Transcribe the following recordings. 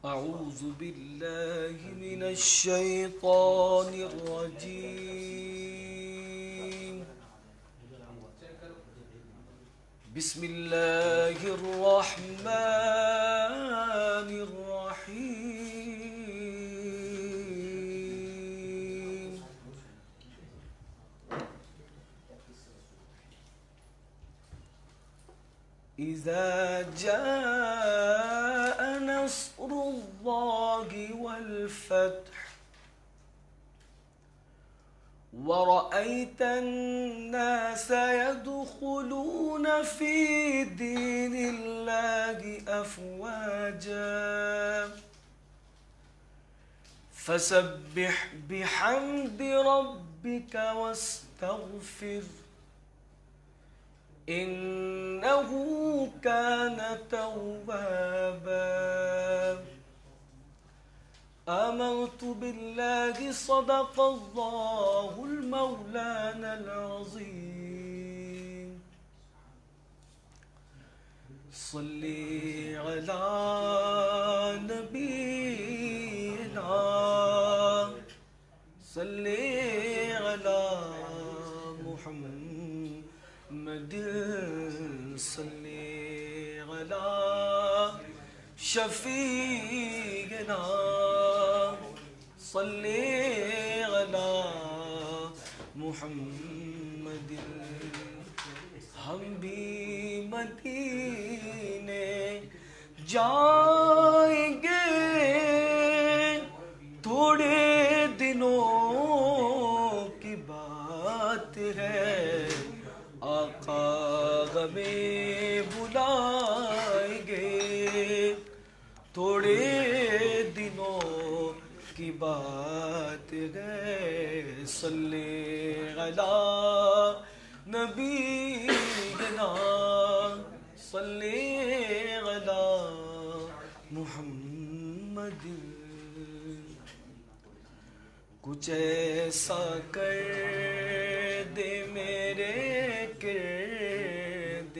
أعوذ بالله من الشيطان الرجيم. بسم الله الرحمن الرحيم. إذا جاء نصر الله والفتح ورأيت الناس يدخلون في دين الله أفواجا فسبح بحمد ربك واستغفر إنه كان توابا. آمنت بالله صدق الله المولانا العظيم. صلي على نبينا صلي على محمد صلي على شفيعنا صلی علی محمد. ہم بھی مدینے جائیں گے تھوڑے دنوں کی بات ہے. آقا ہمیں بلائیں گے تھوڑے دنوں کی بات ہے. صلی علی نبینا صلی علی محمد. کچھ ایسا کر دے میرے کردگار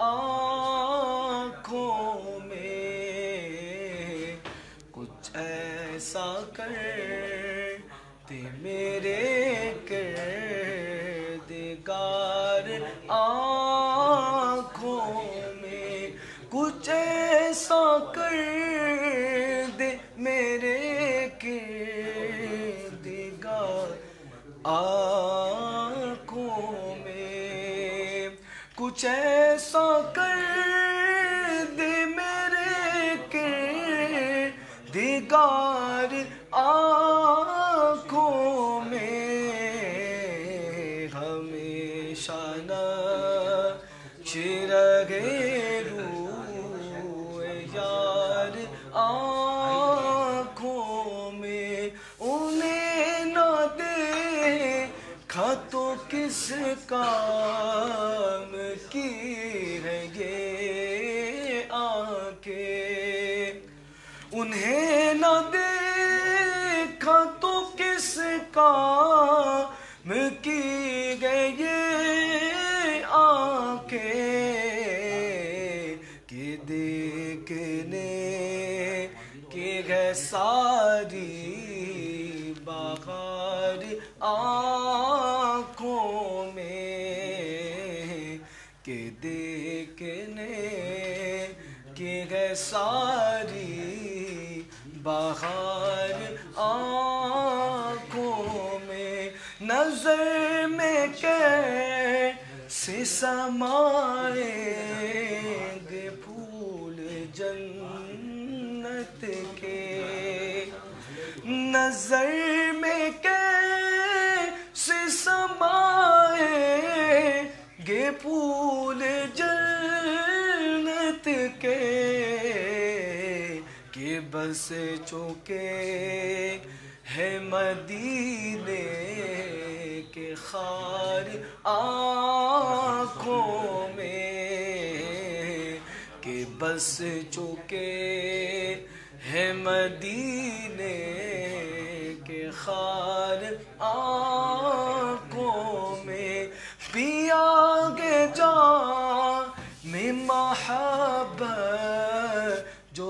آنکھوں میں. کچھ ایسا کر دے میرے کردگار آنکھوں میں. کچھ ایسا کر دے میرے کردگار آنکھوں میں. کچھ ایسا کر دے میرے کردگار آنکھوں میں. ہمیشہ نقش رہے روح یار آنکھوں میں. انہیں نہ دیکھا تو کس کام کی ہے یہ آنکھیں. انہیں نہ دیکھا تو کس کام کی گئے یہ آنکھیں. کہ دیکھنے کی ہے ساری بہار آنکھوں میں. کہ دیکھنے کی ہے ساری بہار آنکھوں میں. نظر میں کیسے سمائیں گے پھول جنت کے. نظر میں کیسے سمائیں گے پھول جنت کے. کہ بس چونکہ ہے مدینے کے خار آنکھوں میں. کہ بس چونکہ ہے مدینے کے خار آنکھوں میں. پیا گے جام محبت جو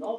9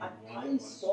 2800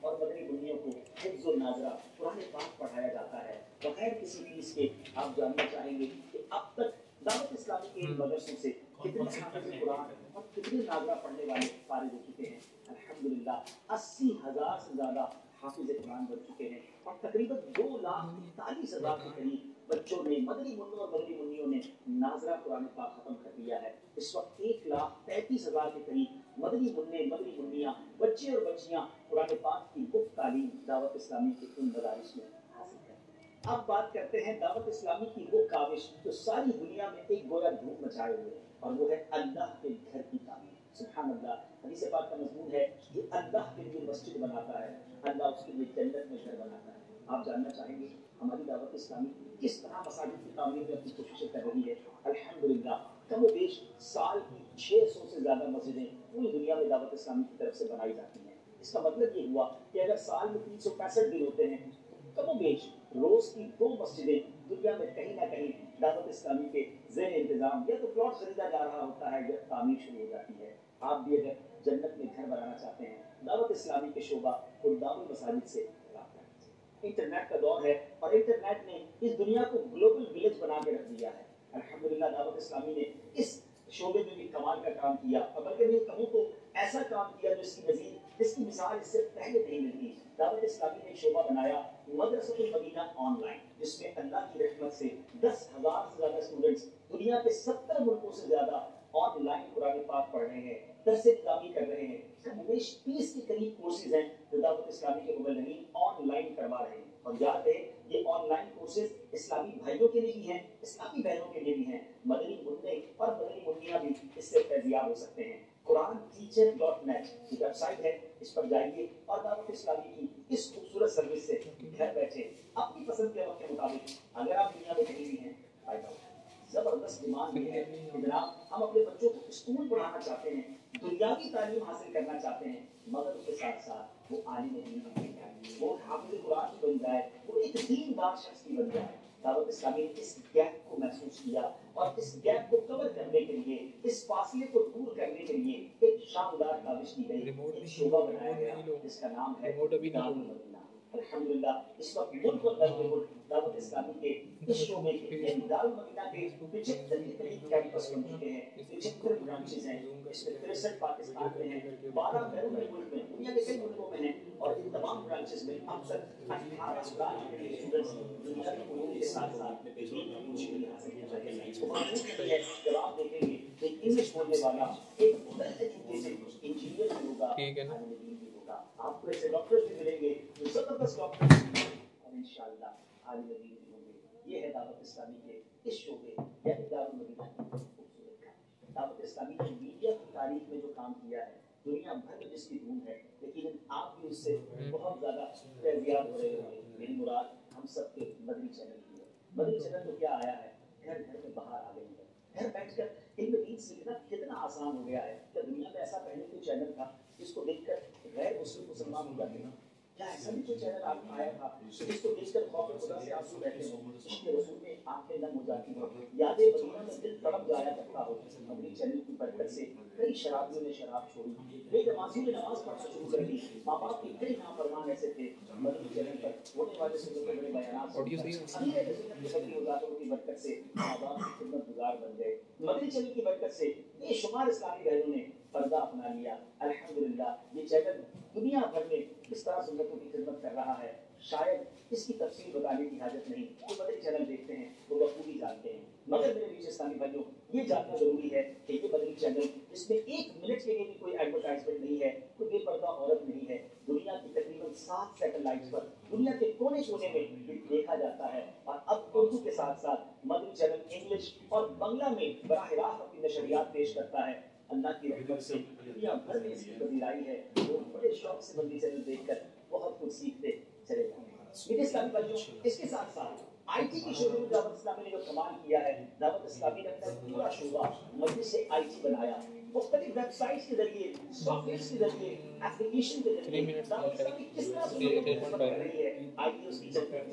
اور مدنی منیوں کو حفظ الناظرہ قرآن پاک پڑھایا جاتا ہے بغیر کسی فیس کے. آپ جاننا چاہیں گے کہ اب تک دعوت اسلامی کے مدرسوں سے کتنے حافظ قرآن اور کتنے ناظرہ پڑھنے والے فارغ ہو چکے ہیں؟ الحمدللہ 80,000 سے زیادہ حافظ قرآن بن چکے ہیں اور تقریباً 2,43,000 کے قریب بچوں نے مدنی منوں اور مدنی منیوں نے ناظرہ قرآن پاک ختم کر دیا ہے. اس وقت 1,33,000 کے قریب مدنی منع مدنی منیاں بچے اور بچیاں قرآن پاک کی مفت تعلیم دعوت اسلامی کے ان مدارس میں حاصل کرتے ہیں. اب بات کرتے ہیں دعوت اسلامی کی وہ کاوش جو ساری دنیا میں ایک گویا دھوم مچائے ہوئے ہے اور وہ ہے اللہ کے گھر کی تعمیر. سبحان اللہ. حدیث پاک کا مضمون ہے جو اللہ کے لیے مسجد بناتا ہے اللہ اس کے لیے جنت میں گھر بناتا ہے. آپ جاننا چاہیں گے ہماری دعوت اسلامی کس طرح مساجد کی تعمیر میں اپنی کوششیں کر رہی ہے. الحمدللہ کم و بیش سال کی 600 سے زیادہ مسجدیں پوری دنیا میں دعوت اسلامی کی طرف سے بنائی جاتی ہیں. اس کا مطلب یہ ہوا کہ اگر سال میں 365 دن ہوتے ہیں کم و بیش روز کی 2 مسجدیں دنیا میں کہیں نہ کہیں دعوت اسلامی کے زیر انتظام یا تو پلاٹ خریدا جا رہا ہوتا ہے یا تعمیر شروع ہو جاتی ہے. آپ بھی اگر جنت میں گھر بنانا چاہتے ہیں دعوت اسلامی کے شعبہ خدام المساجد سے رابطہ کیجیے. انٹرنیٹ کا دور ہے اور انٹرنیٹ نے اس دنیا کو گلوبل ولیج بنا کے رکھ دیا ہے. الحمدللہ دعوت اسلامی نے اس شعبے میں بھی کمال کا کام کیا اور بلکہ میں کہوں تو ایسا کام کیا جو اس کی مثال اس سے پہلے نہیں ملتی. دعوت اسلامی نے ایک شعبہ بنایا مدرسۃ المدینہ آن لائن جس میں اللہ کی رحمت سے 10,000 سے زیادہ اسٹوڈنٹس دنیا کے 70 ملکوں سے زیادہ آن لائن قرآن پاک پڑھ رہے ہیں درس نظامی کر رہے ہیں. کم بیش 30 کے قریب کورسز ہیں جو دعوت اسلامی کے مبلغین آن لائن کروا رہے ہیں. اور یاد ہے یہ آن لائن کورسز اسلامی بھائیوں کے لیے بھی ہیں اسلامی بہنوں کے لیے بھی ہیں. مدنی منع اور مدنی منیاں بھی اس سے فیضیاب ہو سکتے ہیں. قرآن ٹیچر.net کی ویب سائٹ ہے اس پر جائیے اور دعوت اسلامی کی اس خوبصورت سروس سے گھر بیٹھے اپنی پسند کے وقت کے مطابق اگر آپ دنیا میں کہیں بھی ہیں فائدہ اٹھائیں. زبردست ڈیمانڈ یہ ہے کہ جناب ہم اپنے بچوں کو اسکول پڑھانا چاہتے ہیں دنیاوی تعلیم حاصل کرنا چاہتے ہیں مگر اس کے ساتھ ساتھ وہ عالم دین بن جائے وہ حافظ قرآن بن جائے وہ ایک دیندار شخص کی بن جائے. دعوت اسلامی نے اس گیپ کو محسوس کیا اور اس گیپ کو کور کرنے کے لیے اس فاصلے کو دور کرنے کے لیے ایک شاندار کاوش کی گئی ایک شعبہ بنایا گیا جس کا نام ہے دارالمدینہ. الحمدللہ اس وقت ملک اور بین ملک دعوت اسلامی کے اس شعبے کے یعنی دارالمدینہ کے 75 کے قریب کیمپس بن چکے ہیں 75 برانچز ہیں. اس میں 63 پاکستان میں ہیں 12 بیرون ملک میں دنیا کے کئی ملکوں میں ہیں اور ان تمام برانچز میں اب تک 18 لاکھ کے اسٹوڈنٹس دنیا کے علوم کے ساتھ ساتھ دین حاصل کر رہے ہیں. تو معلوم ہے جب آپ دیکھیں گے کہ انگلش بولنے والا ایک مختلف ایجوکیشن انجینئر بھی ہوگا عالم دین بھی ہوگا. آپ کو ایسے ڈاکٹر بھی ملیں گے جو زبردست ڈاکٹر اور انشاءاللہ عالم دین بھی ہوں گے. یہ ہے دعوت اسلامی کے اس شعبے یعنی دارالمدینہ کی خوبصورت کام. دعوت اسلامی نے میڈیا کی تاریخ میں جو کام کیا ہے دنیا بھر میں جس کی دھوم ہے لیکن آپ بھی اس سے بہت زیادہ فیضیاب ہو رہے ہیں. میری مراد ہم سب کے مدنی چینل کی ہے. مدنی چینل تو کیا آیا ہے گھر گھر میں باہر آ گئی ہے. گھر بیٹھ کر علم دین سیکھنا کتنا آسان ہو گیا ہے. کیا دنیا میں ایسا پہلے کوئی چینل تھا جس کو دیکھ کر غیر مسلم مسلمان ہو جاتے ہیں؟ کیا ایسا بھی کوئی چینل آپ آیا تھا جس کو دیکھ کر خوف خدا سے آپ کو بیٹھے ہوں عشق رسول میں آنکھیں نم ہو جاتی ہوں یادیں مدینہ میں دل تڑپ جایا کرتا ہو؟ مدنی چینل کی برکت سے کئی شرابیوں نے شراب چھوڑی بے نمازیوں نے نماز پڑھنا شروع کر دی. ماں باپ کے کئی نافرمان ایسے تھے مدنی چینل پر ہونے والے سنت کے بڑے بیانات کی برکت سے ماں باپ کی خدمت گزار بن گئے. مدنی چینل کی برکت سے بے شمار اسلامی بہنوں نے پردہ اپنا لیا. الحمدللہ یہ چینل دنیا بھر میں کس طرح سنتوں کی خدمت کر رہا ہے شاید اس کی تفصیل بتانے کی حاجت نہیں. جو مدنی چینل دیکھتے ہیں وہ بخوبی جانتے ہیں. مگر میرے بیچ اسلامی بھائیوں یہ جاننا ضروری ہے کہ یہ مدنی چینل اس میں 1 منٹ کے لیے بھی کوئی ایڈورٹائزمنٹ نہیں ہے کوئی بے پردہ عورت نہیں ہے. دنیا کی تقریباً 7 سیٹلائٹس پر دنیا کے کونے کونے میں دیکھا جاتا ہے. اور اب اردو کے ساتھ ساتھ مدنی چینل انگلش اور بنگلہ میں براہ راست اپنی نشریات پیش کرتا ہے. اللہ کی رحمت سے دنیا بھر میں اس کی پذیرائی ہے. لوگ بڑے شوق سے مدنی چینل دیکھ کر بہت کچھ سیکھتے چلے جاتے ہیں. میرے اسلامی بھائیوں اس کے ساتھ ساتھ آئی ٹی کی شعبے میں دعوت اسلامی نے جو کمال کیا ہے دعوت اسلامی نے اپنا پورا شعبہ مجلس آئی ٹی بنایا. مختلف ویب سائٹس کے ذریعے سافٹ ویئر کے ذریعے ایپلیکیشن کے ذریعے دعوت اسلامی کس طرح سے کر رہی ہے آئیے اس کی چرچا کریں.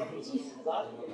25,000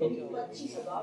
25,000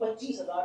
25,000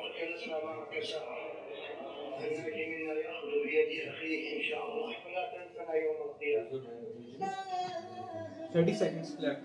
وجلسنا معك ساعة فالناجي منا يأخذ بيد أخيه إن شاء الله فلا تنسنا يوم القيامة. 30 seconds left.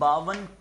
52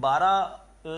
12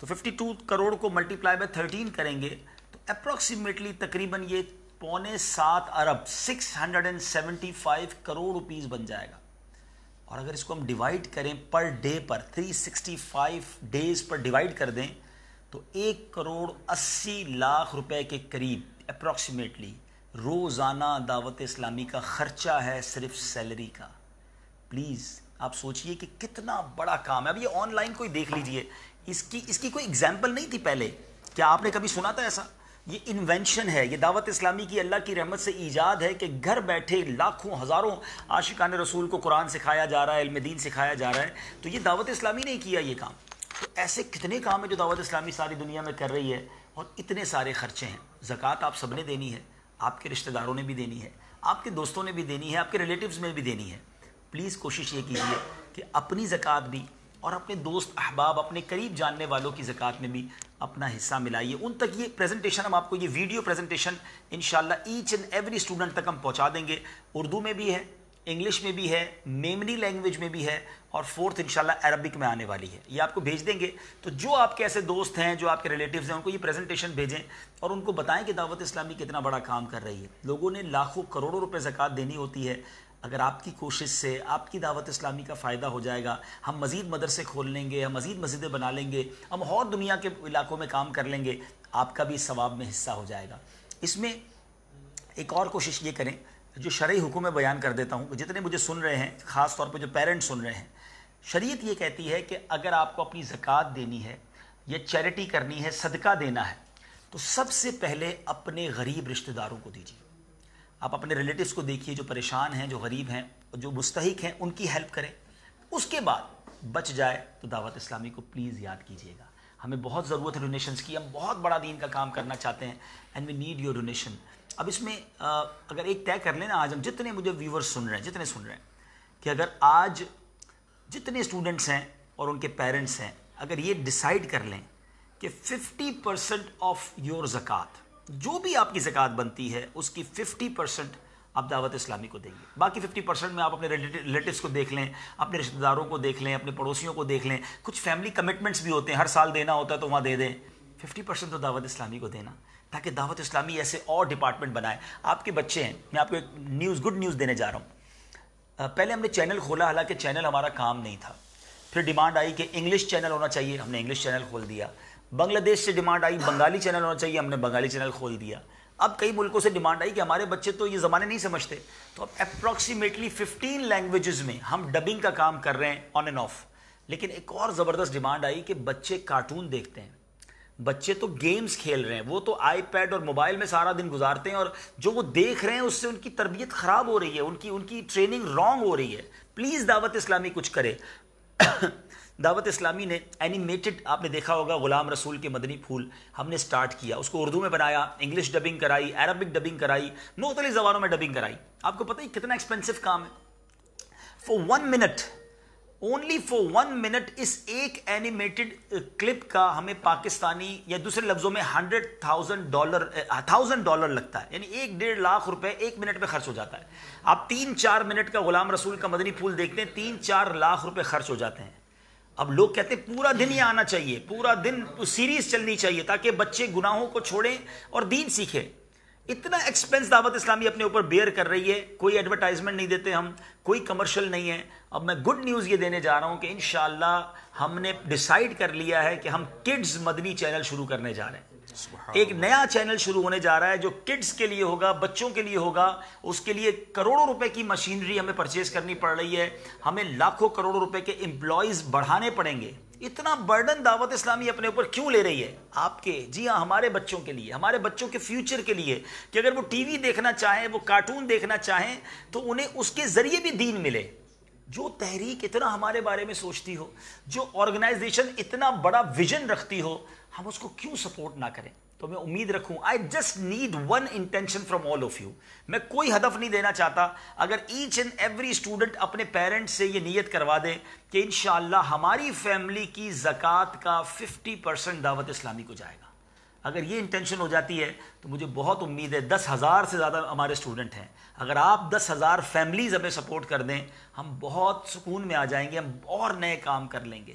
تو 52 کروڑ کو ملٹیپلائی بائی 13 کریں گے تو اپروکسیمیٹلی تقریباً یہ 6.25 ارب 675 کروڑ روپیز بن جائے گا. اور اگر اس کو ہم ڈیوائڈ کریں پر ڈے پر 365 ڈیز پر ڈیوائڈ کر دیں تو 1,80,00,000 روپے کے قریب اپروکسیمیٹلی روزانہ دعوت اسلامی کا خرچہ ہے صرف سیلری کا. پلیز آپ سوچئے کہ کتنا بڑا کام ہے. اب یہ آن لائن کوئی دیکھ لیجئے, اس کی کوئی اگزامپل نہیں تھی پہلے. کیا آپ نے کبھی سنا تھا ایسا؟ یہ انوینشن ہے, یہ دعوت اسلامی کی اللہ کی رحمت سے ایجاد ہے کہ گھر بیٹھے لاکھوں ہزاروں عاشقان رسول کو قرآن سکھایا جا رہا ہے, علم دین سکھایا جا رہا ہے. تو یہ دعوت اسلامی نے کیا یہ کام. تو ایسے کتنے کام ہیں جو دعوت اسلامی ساری دنیا میں کر رہی ہے, اور اتنے سارے خرچے ہیں. زکوٰۃ آپ سب نے دینی ہے, آپ کے رشتہ داروں نے بھی دینی ہے, آپ کے دوستوں نے بھی دینی ہے, آپ کے ریلیٹیوز میں بھی دینی ہے. پلیز کوشش یہ کیجیے کہ اپنی زکوٰۃ بھی اور اپنے دوست احباب, اپنے قریب جاننے والوں کی زکوٰۃ میں بھی اپنا حصہ ملائیے. ان تک یہ پریزنٹیشن ہم آپ کو, یہ ویڈیو پریزنٹیشن انشاءاللہ ایچ اینڈ ایوری اسٹوڈنٹ تک ہم پہنچا دیں گے. اردو میں بھی ہے, انگلش میں بھی ہے, میمنی لینگویج میں بھی ہے, اور فورتھ انشاءاللہ عربک میں آنے والی ہے. یہ آپ کو بھیج دیں گے. تو جو آپ کے ایسے دوست ہیں, جو آپ کے ریلیٹیوز ہیں, ان کو یہ پریزنٹیشن بھیجیں اور ان کو بتائیں کہ دعوت اسلامی کتنا بڑا کام کر رہی ہے. لوگوں نے لاکھوں کروڑوں روپے زکوٰۃ دینی ہوتی ہے. اگر آپ کی کوشش سے آپ کی دعوت اسلامی کا فائدہ ہو جائے گا, ہم مزید مدرسے کھول لیں گے, ہم مزید مسجدیں بنا لیں گے, ہم اور دنیا کے علاقوں میں کام کر لیں گے, آپ کا بھی ثواب میں حصہ ہو جائے گا. اس میں ایک اور کوشش یہ کریں, جو شرعی حکم میں بیان کر دیتا ہوں, جتنے مجھے سن رہے ہیں, خاص طور پہ جو پیرنٹ سن رہے ہیں, شریعت یہ کہتی ہے کہ اگر آپ کو اپنی زکوٰۃ دینی ہے یا چیریٹی کرنی ہے, صدقہ دینا ہے, تو سب سے پہلے اپنے غریب رشتہ داروں کو دیجیے. آپ اپنے ریلیٹیوز کو دیکھیے جو پریشان ہیں, جو غریب ہیں, جو مستحق ہیں, ان کی ہیلپ کریں. اس کے بعد بچ جائے تو دعوت اسلامی کو پلیز یاد کیجیے گا. ہمیں بہت ضرورت ہے ڈونیشنز کی, ہم بہت بڑا دین کا کام کرنا چاہتے ہیں, and we need your donation. اب اس میں اگر ایک طے کر لیں نا, آج ہم جتنے مجھے ویورز سن رہے ہیں, جتنے سن رہے ہیں, کہ اگر آج جتنے اسٹوڈنٹس ہیں اور ان کے پیرنٹس ہیں, اگر یہ ڈیسائیڈ کر لیں کہ 50% آف یور زکوٰۃ, جو بھی آپ کی زکوٰۃ بنتی ہے اس کی 50% آپ دعوت اسلامی کو دیں گے, باقی 50% میں آپ اپنے ریلیٹیوز کو دیکھ لیں, اپنے رشتہ داروں کو دیکھ لیں, اپنے پڑوسیوں کو دیکھ لیں. کچھ فیملی کمٹمنٹس بھی ہوتے ہیں, ہر سال دینا ہوتا ہے تو وہاں دے دیں. 50% تو دعوت اسلامی کو دینا, تاکہ دعوت اسلامی ایسے اور ڈپارٹمنٹ بنائے. آپ کے بچے ہیں, میں آپ کو ایک گڈ نیوز دینے جا رہا ہوں. پہلے ہم نے چینل کھولا, حالانکہ چینل ہمارا کام نہیں تھا. پھر ڈیمانڈ آئی کہ انگلش چینل ہونا چاہیے, ہم نے انگلش چینل کھول دیا. بنگلہ دیش سے ڈیمانڈ آئی بنگالی چینل ہونا چاہیے, ہم نے بنگالی چینل کھول دیا. اب کئی ملکوں سے ڈیمانڈ آئی کہ ہمارے بچے تو یہ زمانے نہیں سمجھتے, تو اب اپروکسیمیٹلی 15 لینگویجز میں ہم ڈبنگ کا کام کر رہے ہیں آن اینڈ آف. لیکن ایک اور زبردست ڈیمانڈ آئی کہ بچے کارٹون دیکھتے ہیں, بچے تو گیمز کھیل رہے ہیں, وہ تو آئی پیڈ اور موبائل میں سارا دن گزارتے ہیں, اور جو وہ دیکھ رہے ہیں اس سے ان کی تربیت خراب ہو رہی ہے, ان کی ٹریننگ رانگ ہو رہی ہے. پلیز دعوت اسلامی کچھ کرے. دعوت اسلامی نے اینیمیٹڈ, آپ نے دیکھا ہوگا غلام رسول کے مدنی پھول, ہم نے سٹارٹ کیا, اس کو اردو میں بنایا, انگلش ڈبنگ کرائی, عربک ڈبنگ کرائی, مختلف زبانوں میں ڈبنگ کرائی. آپ کو پتہ ہی کتنا ایکسپینسو کام ہے. For 1 minute, only for 1 minute, اس ایک اینیمیٹڈ کلپ کا ہمیں پاکستانی یا دوسرے لفظوں میں $100,000 لگتا ہے, یعنی 1.5 لاکھ روپے 1 منٹ میں خرچ ہو جاتا ہے. آپ 3-4 منٹ کا غلام رسول کا مدنی پھول دیکھتے ہیں, 3-4 لاکھ روپے خرچ ہو جاتے ہیں. اب لوگ کہتے ہیں پورا دن یہ آنا چاہیے, پورا دن سیریز چلنی چاہیے, تاکہ بچے گناہوں کو چھوڑیں اور دین سیکھیں. اتنا ایکسپینس دعوت اسلامی اپنے اوپر بیئر کر رہی ہے. کوئی ایڈورٹائزمنٹ نہیں دیتے ہم, کوئی کمرشل نہیں ہے. اب میں گڈ نیوز یہ دینے جا رہا ہوں کہ انشاءاللہ ہم نے ڈیسائیڈ کر لیا ہے کہ ہم کڈز مدنی چینل شروع کرنے جا رہے ہیں. ایک نیا چینل شروع ہونے جا رہا ہے جو کڈز کے لیے ہوگا, بچوں کے لیے ہوگا. اس کے لیے کروڑوں روپے کی مشینری ہمیں پرچیز کرنی پڑ رہی ہے, ہمیں لاکھوں کروڑوں روپے کے امپلائیز بڑھانے پڑیں گے. اتنا برڈن دعوت اسلامی اپنے اوپر کیوں لے رہی ہے؟ آپ کے, جی ہاں, ہمارے بچوں کے لیے, ہمارے بچوں کے فیوچر کے لیے, کہ اگر وہ ٹی وی دیکھنا چاہیں, وہ کارٹون دیکھنا چاہیں, تو انہیں اس کے ذریعے بھی دین ملے. جو تحریک اتنا ہمارے بارے میں سوچتی ہو, جو آرگنائزیشن اتنا بڑا ویژن رکھتی ہو, ہم اس کو کیوں سپورٹ نہ کریں؟ تو میں امید رکھوں, I just need one intention from all of you. میں کوئی ہدف نہیں دینا چاہتا. اگر ایچ اینڈ ایوری اسٹوڈنٹ اپنے پیرنٹس سے یہ نیت کروا دے کہ انشاءاللہ ہماری فیملی کی زکوٰۃ کا 50% دعوت اسلامی کو جائے گا, اگر یہ انٹینشن ہو جاتی ہے تو مجھے بہت امید ہے. 10,000 سے زیادہ ہمارے اسٹوڈنٹ ہیں. اگر آپ 10,000 فیملیز ہمیں سپورٹ کر دیں, ہم بہت سکون میں آ جائیں گے, ہم اور نئے کام کر لیں گے.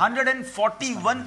141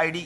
ID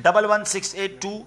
11682।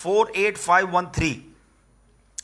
48513।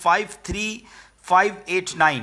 53589।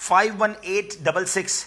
51866।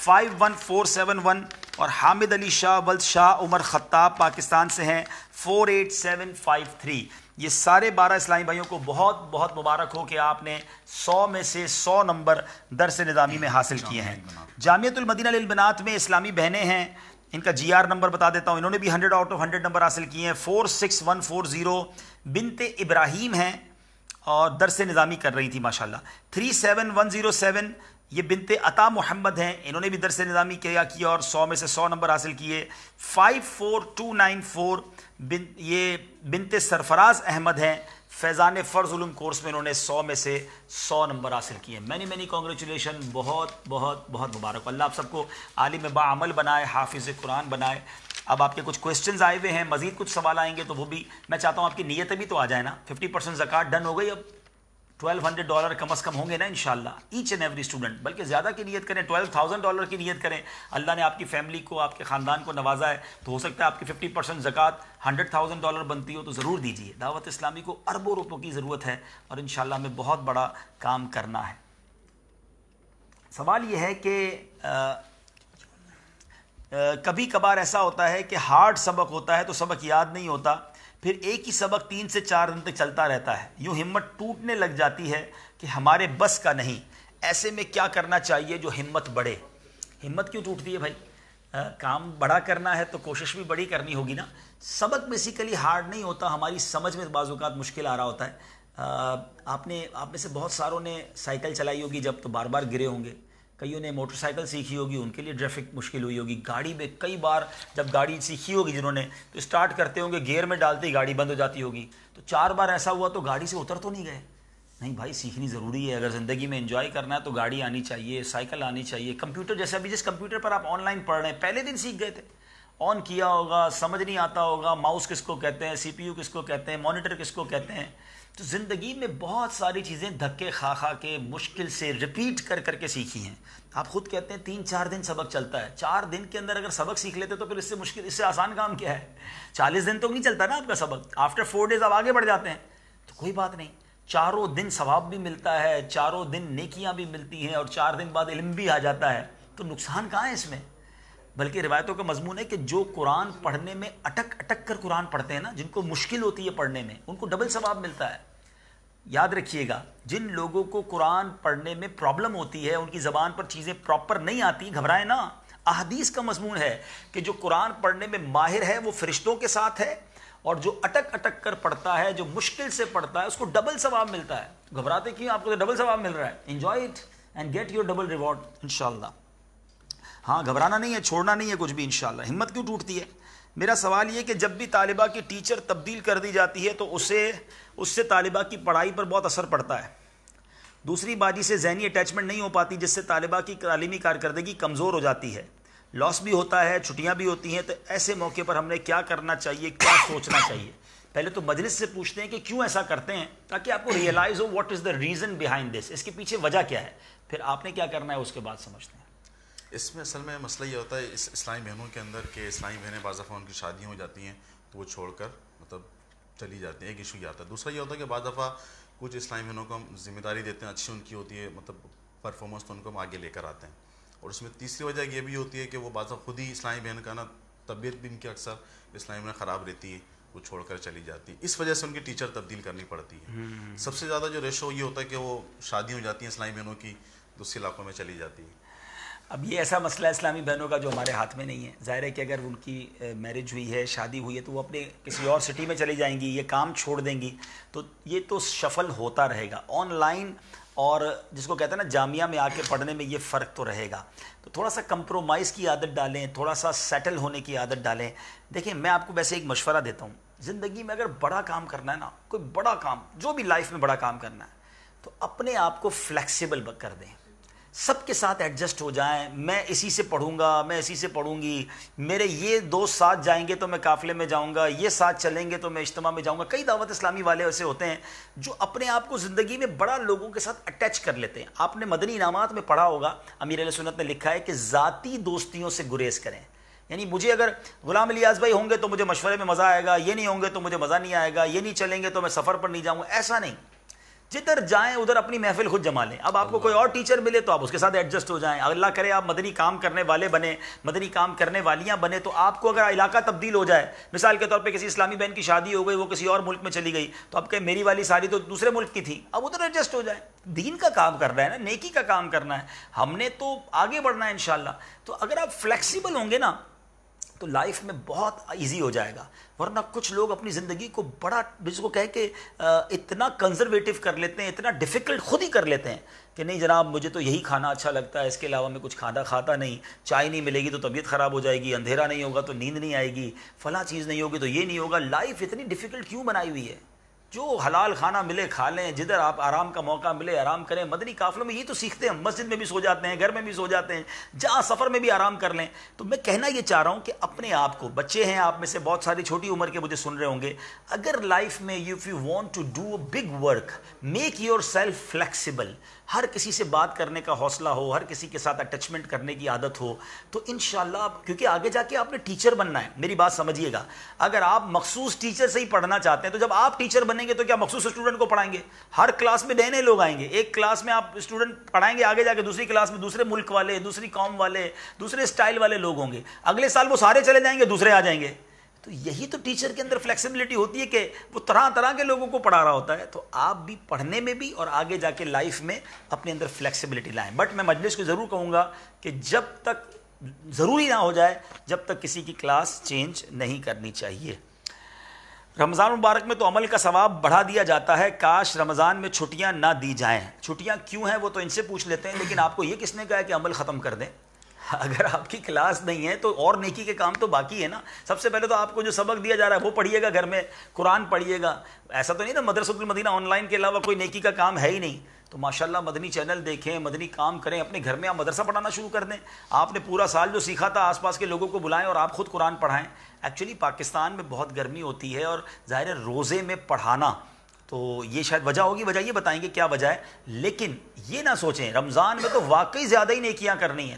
51471 اور حامد علی شاہ ولد شاہ عمر خطاب پاکستان سے ہیں 48753. یہ سارے 12 اسلامی بھائیوں کو بہت بہت مبارک ہو کہ آپ نے 100 میں سے 100 نمبر درس نظامی میں حاصل کیے ہیں. جامعۃ المدینہ للبنات میں اسلامی بہنیں ہیں, ان کا جی آر نمبر بتا دیتا ہوں, انہوں نے بھی 100 آؤٹ آف 100 نمبر حاصل کیے ہیں. 46140 بنت ابراہیم ہیں اور درس نظامی کر رہی تھی ماشاءاللہ. 37107 یہ بنت عطا محمد ہیں, انہوں نے بھی درس نظامی کیا اور 100 میں سے 100 نمبر حاصل کیے. 54294 یہ بنت سرفراز احمد ہیں, فیضان فرض علوم کورس میں انہوں نے 100 میں سے 100 نمبر حاصل کیے. مینی کانگریچولیشن, بہت بہت بہت مبارک. اللہ آپ سب کو عالم باعمل بنائے, حافظ قرآن بنائے. اب آپ کے کچھ کویسچنز آئے ہوئے ہیں, مزید کچھ سوال آئیں گے تو وہ بھی میں چاہتا ہوں آپ کی نیتیں بھی تو آ جائیں نا. 50% زکوٰۃ ڈن ہو گئی, اب $1200 کم از کم ہوں گے نا انشاءاللہ ایچ اینڈ ایوری اسٹوڈنٹ. بلکہ زیادہ کی نیت کریں, $12,000 کی نیت کریں. اللہ نے آپ کی فیملی کو, آپ کے خاندان کو نوازا ہے تو ہو سکتا ہے آپ کی 50% زکوٰۃ $100,000 بنتی ہو تو ضرور دیجیے. دعوت اسلامی کو اربوں روپوں کی ضرورت ہے اور انشاءاللہ ہمیں بہت بڑا کام کرنا ہے. سوال یہ ہے کہ کبھی کبھار ایسا ہوتا ہے کہ ہارڈ سبق ہوتا ہے تو سبق یاد نہیں ہوتا, پھر ایک ہی سبق 3 سے 4 دن تک چلتا رہتا ہے, یوں ہمت ٹوٹنے لگ جاتی ہے کہ ہمارے بس کا نہیں. ایسے میں کیا کرنا چاہیے جو ہمت بڑھے؟ ہمت کیوں ٹوٹتی ہے بھائی؟ کام بڑا کرنا ہے تو کوشش بھی بڑی کرنی ہوگی نا. سبق بیسیکلی ہارڈ نہیں ہوتا, ہماری سمجھ میں بعض اوقات مشکل آ رہا ہوتا ہے. آپ میں سے بہت ساروں نے سائیکل چلائی ہوگی جب, تو بار بار گرے ہوں گے. کئیوں نے موٹر سائیکل سیکھی ہوگی, ان کے لیے ٹریفک مشکل ہوئی ہوگی. گاڑی میں کئی بار جب گاڑی سیکھی ہوگی جنہوں نے, تو اسٹارٹ کرتے ہوں گے, گیئر میں ڈالتے ہی گاڑی بند ہو جاتی ہوگی. تو 4 بار ایسا ہوا تو گاڑی سے اتر تو نہیں گئے؟ نہیں بھائی, سیکھنی ضروری ہے. اگر زندگی میں انجوائے کرنا ہے تو گاڑی آنی چاہیے, سائیکل آنی چاہیے. کمپیوٹر جیسے ابھی جس کمپیوٹر پر آپ آن لائن پڑھ رہے ہیں, پہلے دن سیکھ گئے تھے, آن کیا ہوگا, سمجھ نہیں آتا ہوگا ماؤس کس کو کہتے ہیں, سی پی یو کس کو کہتے ہیں, مانیٹر کس کو کہتے ہیں. تو زندگی میں بہت ساری چیزیں دھکے کھا کے مشکل سے ریپیٹ کر کے سیکھی ہیں. آپ خود کہتے ہیں 3-4 دن سبق چلتا ہے. 4 دن کے اندر اگر سبق سیکھ لیتے تو پھر اس سے مشکل, اس سے آسان کام کیا ہے؟ 40 دن تو نہیں چلتا نا آپ کا سبق. آفٹر 4 days آپ آگے بڑھ جاتے ہیں تو کوئی بات نہیں. 4 دن ثواب بھی ملتا ہے, 4 دن نیکیاں بھی ملتی ہیں اور 4 دن بعد علم بھی آ جاتا ہے. تو نقصان کہاں ہے اس میں؟ بلکہ روایتوں کا مضمون ہے کہ جو قرآن پڑھنے میں اٹک کر قرآن پڑھتے ہیں نا, جن کو مشکل ہوتی ہے پڑھنے میں, ان کو ڈبل ثواب ملتا ہے. یاد رکھیے گا, جن لوگوں کو قرآن پڑھنے میں پرابلم ہوتی ہے, ان کی زبان پر چیزیں پراپر نہیں آتی, گھبرائیں نا. احادیث کا مضمون ہے کہ جو قرآن پڑھنے میں ماہر ہے وہ فرشتوں کے ساتھ ہے, اور جو اٹک کر پڑھتا ہے, جو مشکل سے پڑھتا ہے, اس کو ڈبل ثواب ملتا ہے. گھبراتے کیوں؟ آپ کو تو ڈبل ثواب مل رہا ہے. Enjoy it and get your double reward انشاءاللہ. ہاں, گھبرانا نہیں ہے, چھوڑنا نہیں ہے کچھ بھی انشاءاللہ. ہمت کیوں ٹوٹتی ہے؟ میرا سوال یہ کہ جب بھی طالبہ کی ٹیچر تبدیل کر دی جاتی ہے تو اس سے طالبہ کی پڑھائی پر بہت اثر پڑتا ہے. دوسری باجی سے ذہنی اٹیچمنٹ نہیں ہو پاتی, جس سے طالبہ کی تعلیمی کارکردگی کمزور ہو جاتی ہے. لاس بھی ہوتا ہے, چھٹیاں بھی ہوتی ہیں. تو ایسے موقع پر ہم نے کیا کرنا چاہیے, کیا سوچنا چاہیے؟ پہلے تو مجلس سے پوچھتے ہیں کہ کیوں ایسا کرتے ہیں, تاکہ آپ کو ریئلائز ہو what is the reason behind this, اس کے پیچھے وجہ کیا ہے. پھر آپ نے کیا کرنا ہے اس کے بعد سمجھتے ہیں. اس میں اصل میں مسئلہ یہ ہوتا ہے اس اسلامی بہنوں کے اندر کہ اسلامی بہنیں بعض دفعہ ان کی شادیاں ہو جاتی ہیں تو وہ چھوڑ کر مطلب چلی جاتی ہیں. ایک ایشو یہ آتا ہے. دوسرا یہ ہوتا ہے کہ بعض دفعہ کچھ اسلامی بہنوں کو ہم ذمہ داری دیتے ہیں, اچھی ان کی ہوتی ہے مطلب پرفارمنس, تو ان کو ہم آگے لے کر آتے ہیں. اور اس میں تیسری وجہ یہ بھی ہوتی ہے کہ وہ بعض دفعہ خود ہی اسلامی بہن کا نا طبیعت بھی ان کی اکثر اسلامی بہن خراب رہتی ہے, وہ چھوڑ کر چلی جاتی ہے. اس وجہ سے ان کی ٹیچر تبدیل کرنی پڑتی ہے. سب سے زیادہ جو ریشو یہ ہوتا ہے کہ وہ شادی ہو جاتی ہیں اسلامی بہنوں کی, دوسرے علاقوں میں چلی جاتی ہے. اب یہ ایسا مسئلہ ہے اسلامی بہنوں کا جو ہمارے ہاتھ میں نہیں ہے. ظاہر ہے کہ اگر ان کی میرج ہوئی ہے, شادی ہوئی ہے, تو وہ اپنے کسی اور سٹی میں چلی جائیں گی, یہ کام چھوڑ دیں گی, تو یہ تو شفل ہوتا رہے گا. آن لائن اور جس کو کہتے ہیں نا جامعہ میں آ کے پڑھنے میں یہ فرق تو رہے گا. تو تھوڑا سا کمپرومائز کی عادت ڈالیں, تھوڑا سا سیٹل ہونے کی عادت ڈالیں. دیکھیں, میں آپ کو ویسے ایک مشورہ دیتا ہوں, زندگی میں اگر بڑا کام کرنا ہے نا, کوئی بڑا کام, جو بھی لائف میں بڑا کام کرنا ہے, تو اپنے آپ کو فلیکسیبل کر دیں. سب کے ساتھ ایڈجسٹ ہو جائیں. میں اسی سے پڑھوں گا, میں اسی سے پڑھوں گی, میرے یہ دوست ساتھ جائیں گے تو میں قافلے میں جاؤں گا, یہ ساتھ چلیں گے تو میں اجتماع میں جاؤں گا. کئی دعوت اسلامی والے ایسے ہوتے ہیں جو اپنے آپ کو زندگی میں بڑا لوگوں کے ساتھ اٹیچ کر لیتے ہیں. آپ نے مدنی انعامات میں پڑھا ہوگا, امیر اہل سنت نے لکھا ہے کہ ذاتی دوستیوں سے گریز کریں. یعنی مجھے اگر غلام الیاس بھائی ہوں گے تو مجھے مشورے میں مزہ آئے گا, یہ نہیں ہوں گے تو مجھے مزہ نہیں آئے گا, یہ نہیں چلیں گے تو میں سفر پر نہیں جاؤں گا, ایسا نہیں. جدھر جائیں ادھر اپنی محفل خود جما لیں. اب آپ کو کوئی اور ٹیچر ملے تو آپ اس کے ساتھ ایڈجسٹ ہو جائیں. اللہ کرے آپ مدنی کام کرنے والے بنے, مدنی کام کرنے والیاں بنے, تو آپ کو اگر علاقہ تبدیل ہو جائے, مثال کے طور پہ کسی اسلامی بہن کی شادی ہو گئی, وہ کسی اور ملک میں چلی گئی, تو اب کہ میری والی ساری تو دوسرے ملک کی تھی, اب ادھر ایڈجسٹ ہو جائیں. دین کا کام کرنا ہے نا, نیکی کا کام کرنا ہے, ہم نے تو آگے بڑھنا ہے انشاءاللہ. تو اگر آپ فلیکسیبل ہوں گے نا تو لائف میں بہت ایزی ہو جائے گا. ورنہ کچھ لوگ اپنی زندگی کو بڑا, جس کو کہہ کہ اتنا کنزرویٹو کر لیتے ہیں, اتنا ڈیفیکلٹ خود ہی کر لیتے ہیں کہ نہیں جناب مجھے تو یہی کھانا اچھا لگتا ہے, اس کے علاوہ میں کچھ کھانا کھاتا نہیں, چائے نہیں ملے گی تو طبیعت خراب ہو جائے گی, اندھیرا نہیں ہوگا تو نیند نہیں آئے گی, فلاں چیز نہیں ہوگی تو یہ نہیں ہوگا. لائف اتنی ڈیفیکلٹ کیوں بنائی ہوئی ہے؟ جو حلال کھانا ملے کھا لیں, جدھر آپ آرام کا موقع ملے آرام کریں. مدنی قافلوں میں یہ تو سیکھتے ہیں, مسجد میں بھی سو جاتے ہیں, گھر میں بھی سو جاتے ہیں, جہاں سفر میں بھی آرام کر لیں. تو میں کہنا یہ چاہ رہا ہوں کہ اپنے آپ کو, بچے ہیں آپ میں سے بہت ساری چھوٹی عمر کے مجھے سن رہے ہوں گے, اگر لائف میں if you want to do a big work, make yourself flexible. ہر کسی سے بات کرنے کا حوصلہ ہو, ہر کسی کے ساتھ اٹیچمنٹ کرنے کی عادت ہو, تو انشاءاللہ, کیونکہ آگے جا کے آپ نے ٹیچر بننا ہے. میری بات سمجھیے گا, اگر آپ مخصوص ٹیچر سے ہی پڑھنا چاہتے ہیں تو جب آپ ٹیچر بنیں گے تو کیا مخصوص اسٹوڈنٹ کو پڑھائیں گے؟ ہر کلاس میں نئے نئے لوگ آئیں گے. ایک کلاس میں آپ اسٹوڈنٹ پڑھائیں گے, آگے جا کے دوسری کلاس میں دوسرے ملک والے, دوسری قوم والے, دوسرے اسٹائل والے لوگ ہوں گے. اگلے سال وہ سارے چلے جائیں گے, دوسرے آ جائیں گے. تو یہی تو ٹیچر کے اندر فلیکسیبلٹی ہوتی ہے کہ وہ طرح طرح کے لوگوں کو پڑھا رہا ہوتا ہے. تو آپ بھی پڑھنے میں بھی اور آگے جا کے لائف میں اپنے اندر فلیکسیبلٹی لائیں. بٹ میں مجلس کو ضرور کہوں گا کہ جب تک ضروری نہ ہو جائے, جب تک کسی کی کلاس چینج نہیں کرنی چاہیے. رمضان مبارک میں تو عمل کا ثواب بڑھا دیا جاتا ہے, کاش رمضان میں چھٹیاں نہ دی جائیں. چھٹیاں کیوں ہیں وہ تو ان سے پوچھ لیتے ہیں, لیکن آپ کو یہ کس نے کہا ہے کہ عمل ختم کر دیں؟ اگر آپ کی کلاس نہیں ہے تو اور نیکی کے کام تو باقی ہے نا. سب سے پہلے تو آپ کو جو سبق دیا جا رہا ہے وہ پڑھیے گا, گھر میں قرآن پڑھیے گا. ایسا تو نہیں نا مدرسۃ المدینہ آن لائن کے علاوہ کوئی نیکی کا کام ہے ہی نہیں. تو ماشاءاللہ مدنی چینل دیکھیں, مدنی کام کریں, اپنے گھر میں آپ مدرسہ پڑھانا شروع کر دیں. آپ نے پورا سال جو سیکھا تھا آس پاس کے لوگوں کو بلائیں اور آپ خود قرآن پڑھائیں. ایکچولی پاکستان میں بہت گرمی ہوتی ہے اور ظاہر ہے روزے میں پڑھانا, تو یہ شاید وجہ ہوگی, وجہ یہ بتائیں گے کیا وجہ ہے. لیکن یہ نہ سوچیں رمضان میں تو واقعی زیادہ ہی نیکیاں کرنی ہیں,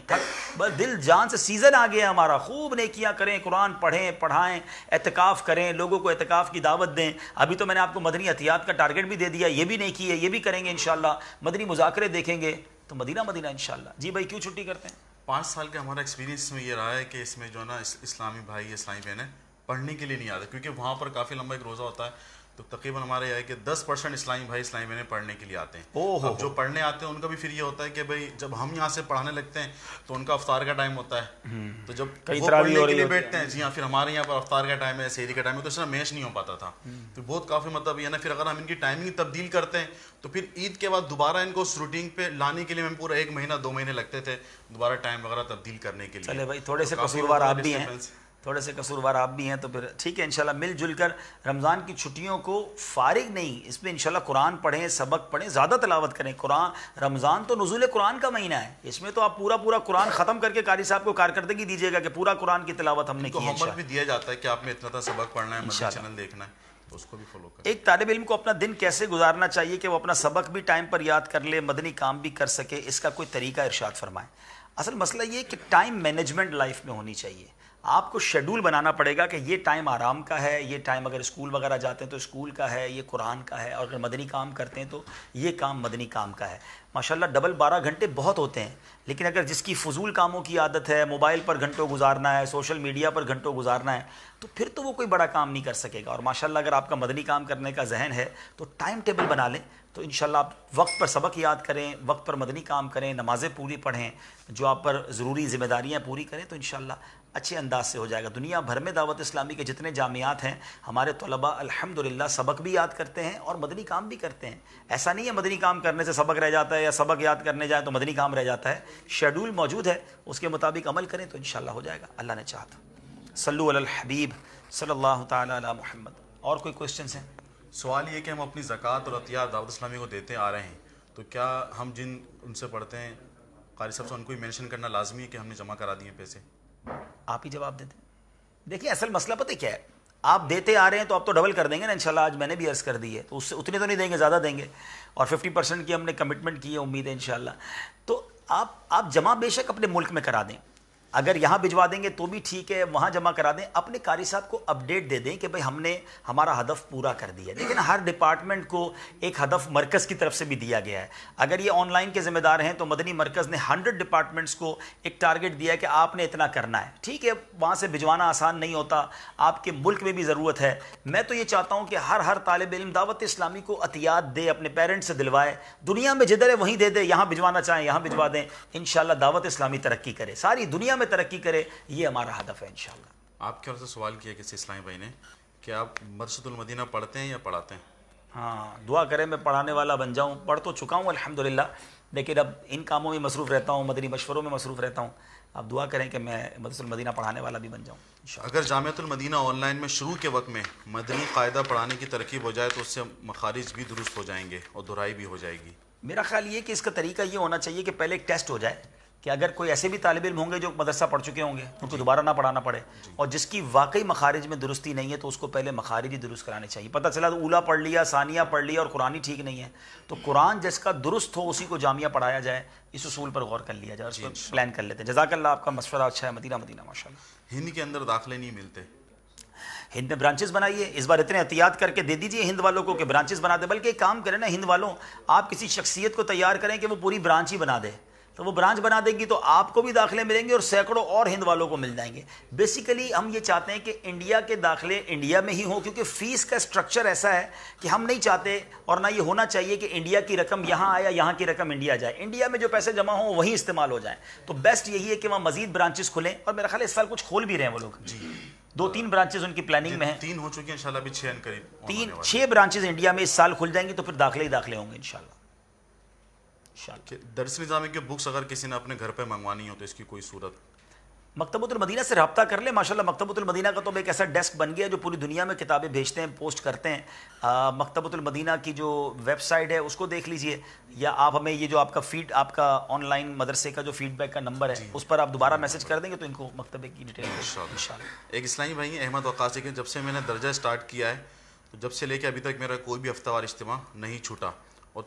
بس دل جان سے سیزن آ گیا ہمارا, خوب نیکیاں کریں, قرآن پڑھیں, پڑھائیں, اعتکاف کریں, لوگوں کو اعتکاف کی دعوت دیں. ابھی تو میں نے آپ کو مدنی عطیات کا ٹارگٹ بھی دے دیا, یہ بھی نیکی ہے, یہ بھی کریں گے انشاءاللہ. مدنی مذاکرے دیکھیں گے تو مدینہ مدینہ انشاءاللہ. جی بھائی کیوں چھٹی کرتے ہیں؟ 5 سال کا ہمارا ایکسپیرینس میں یہ رہا ہے کہ اس میں جو ہے نا اسلامی بھائی اسلامی بہنیں پڑھنے کے لیے نہیں آتے, کیونکہ وہاں پر کافی لمبا ایک روزہ ہوتا ہے. تو تقریباً ہمارے یہ ہے کہ 10% اسلامی بھائی اسلامی بہنیں پڑھنے کے لیے آتے ہیں. اب جو پڑھنے آتے ہیں ان کا بھی پھر یہ ہوتا ہے کہ بھائی جب ہم یہاں سے پڑھانے لگتے ہیں تو ان کا افطار کا ٹائم ہوتا ہے, تو جب وہ پڑھنے کے لیے بیٹھتے ہیں, جی ہاں, پھر ہمارے یہاں پر افطار کا ٹائم ہے, سحری کا ٹائم ہے, تو اس طرح میچ نہیں ہو پاتا تھا. تو بہت کافی مطلب یہ نا, پھر اگر ہم ان کی ٹائمنگ تبدیل کرتے ہیں تو پھر عید کے بعد دوبارہ ان کو اس روٹین پہ لانے کے لیے ہمیں پورا 1 مہینہ 2 مہینے لگتے تھے دوبارہ ٹائم وغیرہ تبدیل کرنے کے لیے. چلے بھائی تھوڑے سے قصوروار آپ بھی ہیں, تھوڑے سے قصوروار آپ بھی ہیں, تو پھر ٹھیک ہے انشاءاللہ مل جل کر رمضان کی چھٹیوں کو فارغ نہیں, اس میں انشاءاللہ قرآن پڑھیں, سبق پڑھیں, زیادہ تلاوت کریں. رمضان تو نزول قرآن کا مہینہ ہے, اس میں تو آپ پورا قرآن ختم کر کے قاری صاحب کو کارکردگی دیجیے گا کہ پورا قرآن کی تلاوت ہم نے کی ہے. ہوم ورک بھی دیا جاتا ہے کہ آپ نے اتنا سبق پڑھنا ہے, مدنی چینل دیکھنا ہے, تو اس کو بھی فالو کریں. ایک طالب علم کو اپنا دن کیسے گزارنا چاہیے کہ وہ اپنا سبق بھی ٹائم پر یاد کر لے, مدنی کام بھی کر سکے, اس کا کوئی طریقہ ارشاد فرمائیں. اصل مسئلہ یہ کہ ٹائم مینجمنٹ لائف میں ہونی چاہیے. آپ کو شیڈول بنانا پڑے گا کہ یہ ٹائم آرام کا ہے, یہ ٹائم اگر اسکول وغیرہ جاتے ہیں تو اسکول کا ہے, یہ قرآن کا ہے, اور اگر مدنی کام کرتے ہیں تو یہ کام مدنی کام کا ہے. ماشاءاللہ ڈبل 12 گھنٹے بہت ہوتے ہیں, لیکن اگر جس کی فضول کاموں کی عادت ہے, موبائل پر گھنٹوں گزارنا ہے, سوشل میڈیا پر گھنٹوں گزارنا ہے, تو پھر تو وہ کوئی بڑا کام نہیں کر سکے گا. اور ماشاءاللہ اگر آپ کا مدنی کام کرنے کا ذہن ہے تو ٹائم ٹیبل بنا لیں, تو انشاءاللہ آپ وقت پر سبق یاد کریں, وقت پر مدنی کام کریں, نمازیں پوری پڑھیں, جو آپ پر ضروری ذمہ داریاں پوری کریں, تو انشاءاللہ اچھے انداز سے ہو جائے گا. دنیا بھر میں دعوت اسلامی کے جتنے جامعات ہیں, ہمارے طلباء الحمدللہ سبق بھی یاد کرتے ہیں اور مدنی کام بھی کرتے ہیں. ایسا نہیں ہے مدنی کام کرنے سے سبق رہ جاتا ہے یا سبق یاد کرنے جائیں تو مدنی کام رہ جاتا ہے. شیڈول موجود ہے, اس کے مطابق عمل کریں تو انشاءاللہ ہو جائے گا, اللہ نے چاہا تو. صلو علی الحبیب صلی اللہ تعالی علی محمد. اور کوئی کوشچنس ہیں؟ سوال یہ کہ ہم اپنی زکوٰۃ اور عطیات دعوت اسلامی کو دیتے آ رہے ہیں, تو کیا ہم جن ان سے پڑھتے ہیں قاری صاحب سے ان کو ہی مینشن کرنا لازمی ہے کہ ہم نے جمع کرا دیے پیسے؟ آپ ہی جواب دیتے. دیکھیں اصل مسئلہ پتہ کیا ہے, آپ دیتے آ رہے ہیں تو آپ تو ڈبل کر دیں گے نا انشاءاللہ. آج میں نے بھی عرض کر دی ہے, تو اس سے اتنے تو نہیں دیں گے, زیادہ دیں گے, اور 50% کی ہم نے کمٹمنٹ کی ہے, امید ہے انشاءاللہ. تو آپ جمع بے شک اپنے ملک میں کرا دیں. اگر یہاں بھجوا دیں گے تو بھی ٹھیک ہے، وہاں جمع کرا دیں، اپنے قاری صاحب کو اپڈیٹ دے دیں کہ بھئی ہم نے ہمارا ہدف پورا کر دیا. لیکن ہر ڈپارٹمنٹ کو ایک ہدف مرکز کی طرف سے بھی دیا گیا ہے. اگر یہ آن لائن کے ذمہ دار ہیں تو مدنی مرکز نے 100 ڈپارٹمنٹس کو ایک ٹارگٹ دیا ہے کہ آپ نے اتنا کرنا ہے. ٹھیک ہے، وہاں سے بھجوانا آسان نہیں ہوتا، آپ کے ملک میں بھی ضرورت ہے. میں تو یہ چاہتا ہوں کہ ہر طالب علم دعوت اسلامی کو عطیات دے، اپنے پیرنٹس سے دلوائے، دنیا میں جدھر ہے وہیں دے دے، یہاں بھجوانا چاہیں یہاں بھجوا دیں. انشاءاللہ دعوت اسلامی ترقی کرے، ساری دنیا میں ترقی کرے، یہ ہمارا ہدف ہے انشاءاللہ. آپ کی اور سے سوال کیا کسی اسلامی بھائی نے کہ آپ مرشد المدینہ پڑھتے ہیں یا پڑھاتے ہیں؟ ہاں، دعا کریں میں پڑھانے والا بن جاؤں. پڑھ تو چکا ہوں الحمدللہ، لیکن اب ان کاموں میں مصروف رہتا ہوں، مدنی مشوروں میں مصروف رہتا ہوں. آپ دعا کریں کہ میں مدرسۃ المدینہ پڑھانے والا بھی بن جاؤں انشاءاللہ. اگر جامعۃ المدینہ آن لائن میں شروع کے وقت میں مدنی قاعدہ پڑھانے کی ترکیب ہو جائے تو اس سے مخارج بھی درست ہو جائیں گے اور دہرائی بھی ہو جائے گی. میرا خیال یہ کہ اس کا طریقہ یہ ہونا چاہیے کہ پہلے ایک ٹیسٹ ہو جائے کہ اگر کوئی ایسے بھی طالب علم ہوں گے جو مدرسہ پڑھ چکے ہوں گے ان کو دوبارہ نہ پڑھانا پڑے، اور جس کی واقعی مخارج میں درستی نہیں ہے تو اس کو پہلے مخارج ہی درست کرانے چاہیے. پتہ چلا تو اولا پڑھ لیا، ثانیہ پڑھ لیا اور قرآن ہی ٹھیک نہیں ہے، تو قرآن جس کا درست ہو اسی کو جامعہ پڑھایا جائے. اس اصول پر غور کر لیا جائے، اس پر پلان کر لیتے ہیں. جزاک اللہ، آپ کا مشورہ اچھا ہے. مدینہ مدینہ ماشاءاللہ. ہند کے اندر داخلے نہیں ملتے، ہند میں برانچز بنائیے. اس بار اتنے احتیاط کر کے دے دیجئے ہند والوں کو کہ برانچز بنا دے. بلکہ ایک کام کریں نا، ہند والوں آپ کسی شخصیت کو تیار کریں کہ وہ پوری برانچ ہی بنا دے، تو وہ برانچ بنا دے گی تو آپ کو بھی داخلے ملیں گے اور سینکڑوں اور ہند والوں کو مل جائیں گے. بیسیکلی ہم یہ چاہتے ہیں کہ انڈیا کے داخلے انڈیا میں ہی ہوں، کیونکہ فیس کا سٹرکچر ایسا ہے کہ ہم نہیں چاہتے اور نہ یہ ہونا چاہیے کہ انڈیا کی رقم یہاں آیا، یہاں کی رقم انڈیا جائے. انڈیا میں جو پیسے جمع ہوں وہیں استعمال ہو جائیں. تو بیسٹ یہی ہے کہ وہاں مزید برانچز کھلیں، اور میرا خیال ہے اس سال کچھ کھول بھی رہے ہیں وہ لوگ. 2-3 برانچز ان کی پلاننگ میں ہیں. 3 ہو چکی ہیں انشاءاللہ، ابھی 6 قریب. 6 برانچز انڈیا میں اس سال کھل جائیں گے تو پھر داخلے ہی داخلے ہوں گے انشاءاللہ. درس نظامی کے بکس اگر کسی نے اپنے گھر پہ منگوانی ہو تو اس کی کوئی صورت؟ مکتبۃ المدینہ سے رابطہ کر لیں. ماشاءاللہ مکتبۃ المدینہ کا تو ایک ایسا ڈیسک بن گیا جو پوری دنیا میں کتابیں بھیجتے ہیں، پوسٹ کرتے ہیں. مکتبۃ المدینہ کی جو ویب سائٹ ہے اس کو دیکھ لیجئے، یا آپ ہمیں یہ جو آپ کا فیڈ، آپ کا آن لائن مدرسے کا جو فیڈ بیک کا نمبر ہے اس پر آپ دوبارہ میسج کر دیں گے تو ان کو مکتبے کی ڈیٹیل انشاءاللہ. ایک اسلامی بھائی احمد وقاصی کے جب سے میں نے درجہ سٹارٹ کیا ہے تو جب سے لے کے ابھی تک میرا کوئی بھی ہفتہ وار اجتماع نہیں چھوٹا، اور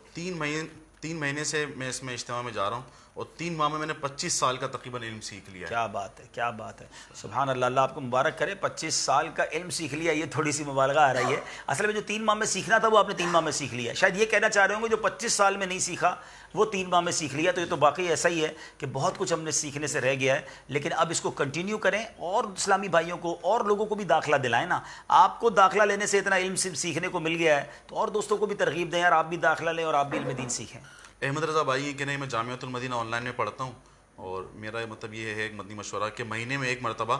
3 مہینے سے میں اس میں اجتماع میں جا رہا ہوں، اور 3 ماہ میں نے 25 سال کا تقریباً علم سیکھ لیا ہے. کیا بات ہے، کیا بات ہے، سبحان اللہ. اللہ آپ کو مبارک کرے. 25 سال کا علم سیکھ لیا، یہ تھوڑی سی مبالغہ آ رہی ہے. اصل میں جو 3 ماہ میں سیکھنا تھا وہ آپ نے 3 ماہ میں سیکھ لیا. شاید یہ کہنا چاہ رہے ہوں گے جو 25 سال میں نہیں سیکھا وہ 3 ماہ میں سیکھ لیا. تو یہ تو باقی ایسا ہی ہے کہ بہت کچھ ہم نے سیکھنے سے رہ گیا ہے، لیکن اب اس کو کنٹینیو کریں اور اسلامی بھائیوں کو اور لوگوں کو بھی داخلہ دلائیں نا. آپ کو داخلہ لینے سے اتنا علم سیکھنے کو مل گیا ہے تو اور دوستوں کو بھی ترغیب دیں، یار آپ بھی داخلہ لیں اور آپ بھی علم دین سیکھیں. احمد رضا بھائی کہ نہیں، میں جامعۃ المدینہ آن لائن میں پڑھتا ہوں، اور میرا مطلب یہ ہے ایک مدنی مشورہ کہ مہینے میں 1 مرتبہ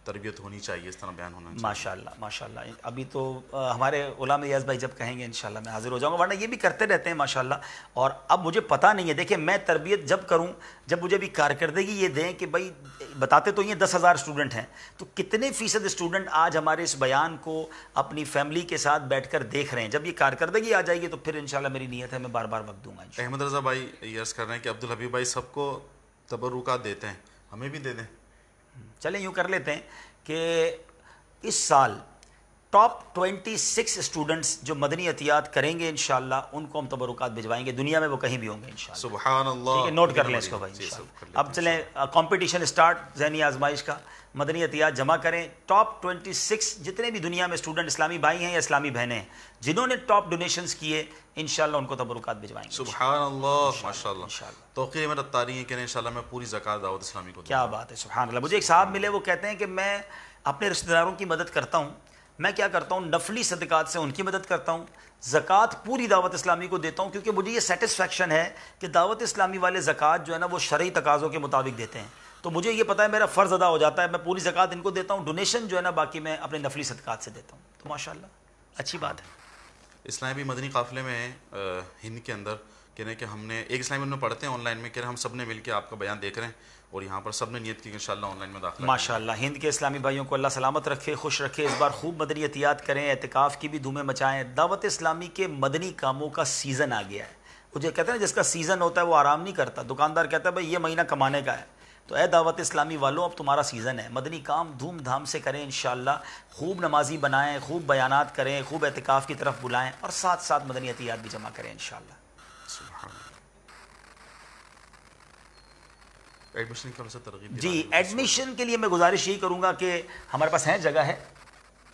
تربیت ہونی چاہیے، اس طرح بیان ہونا چاہیے. ماشاءاللہ ماشاءاللہ. ابھی تو ہمارے علماء ریاض بھائی جب کہیں گے انشاءاللہ میں حاضر ہو جاؤں گا، ورنہ یہ بھی کرتے رہتے ہیں ماشاءاللہ. اور اب مجھے پتہ نہیں ہے، دیکھیں میں تربیت جب کروں، جب مجھے بھی کارکردگی یہ دیں کہ بھائی بتاتے تو یہ 10,000 اسٹوڈنٹ ہیں، تو کتنے فیصد اسٹوڈنٹ آج ہمارے اس بیان کو اپنی فیملی کے ساتھ بیٹھ کر دیکھ رہے ہیں. جب یہ کارکردگی آ جائے گی تو پھر انشاءاللہ میری نیت ہے میں بار بار وقت دوں گا. احمد رضا بھائی یہ عرض کر رہے ہیں کہ عبدالحبیب بھائی سب کو تبرکات دیتے ہیں، ہمیں بھی دے دیں. چلیں یوں کر لیتے ہیں کہ اس سال ٹاپ 26 اسٹوڈنٹس جو مدنی عطیات کریں گے انشاءاللہ ان کو ہم تبرکات بھجوائیں گے، دنیا میں وہ کہیں بھی ہوں گے انشاءاللہ. سبحان اللہ. ٹھیک ہے، نوٹ کر لیں اس کو بھائی انشاءاللہ. اب چلیں کمپٹیشن سٹارٹ، ذہنی آزمائش کا. مدنی عطیات جمع کریں. ٹاپ 26 جتنے بھی دنیا میں اسٹوڈنٹ اسلامی بھائی ہیں یا اسلامی بہنیں ہیں جنہوں نے ٹاپ ڈونیشنز کیے انشاءاللہ ان کو تبرکات بھجوائیں گے. سبحان اللہ، ماشاءاللہ. توقیر میں رفتاری ہے کہ انشاءاللہ میں پوری زکوٰۃ دعوت اسلامی کو. کیا بات ہے، سبحان اللہ. مجھے ایک صاحب ملے، وہ کہتے ہیں کہ میں اپنے رشتہ داروں کی مدد کرتا ہوں. میں کیا کرتا ہوں، نفلی صدقات سے ان کی مدد کرتا ہوں، زکوٰۃ پوری دعوت اسلامی کو دیتا ہوں، کیونکہ مجھے یہ سیٹسفیکشن ہے کہ دعوت اسلامی والے زکوٰۃ جو ہے نا وہ شرعی تقاضوں کے مطابق دیتے ہیں. تو مجھے یہ پتہ ہے میرا فرض ادا ہو جاتا ہے، میں پوری زکوٰۃ ان کو دیتا ہوں. ڈونیشن جو ہے نا باقی میں اپنے نفلی صدقات سے دیتا ہوں. تو ماشاءاللہ اچھی بات ہے. اسلامی بھی مدنی قافلے میں ہیں ہند کے اندر، کہہ رہے ہیں کہ ہم نے ایک اسلامی میں پڑھتے ہیں آن لائن میں، کہہ رہے ہیں ہم سب نے مل کے آپ کا بیان دیکھ رہے ہیں اور یہاں پر سب نے نیت کی کہ انشاءاللہ آن لائن میں داخلہ. ماشاءاللہ. ہند کے اسلامی بھائیوں کو اللہ سلامت رکھے، خوش رکھے. اس بار خوب مدنی عطیات کریں، اعتکاف کی بھی دھومیں مچائیں. دعوت اسلامی کے مدنی کاموں کا سیزن آ گیا ہے. وہ جو کہتے ہیں نا جس کا سیزن ہوتا ہے وہ آرام نہیں کرتا. دکاندار کہتا ہے بھائی یہ مہینہ کمانے کا ہے. تو اے دعوت اسلامی والوں اب تمہارا سیزن ہے، مدنی کام دھوم دھام سے کریں انشاءاللہ. خوب نمازی بنائیں، خوب بیانات کریں، خوب اعتکاف کی طرف بلائیں، اور ساتھ ساتھ مدنی عطیات بھی جمع کریں انشاءاللہ. سبحان اللہ. ایڈمیشن کی ترغیب جی ایڈمیشن کے لیے میں گزارش یہی کروں گا کہ ہمارے پاس جگہ ہے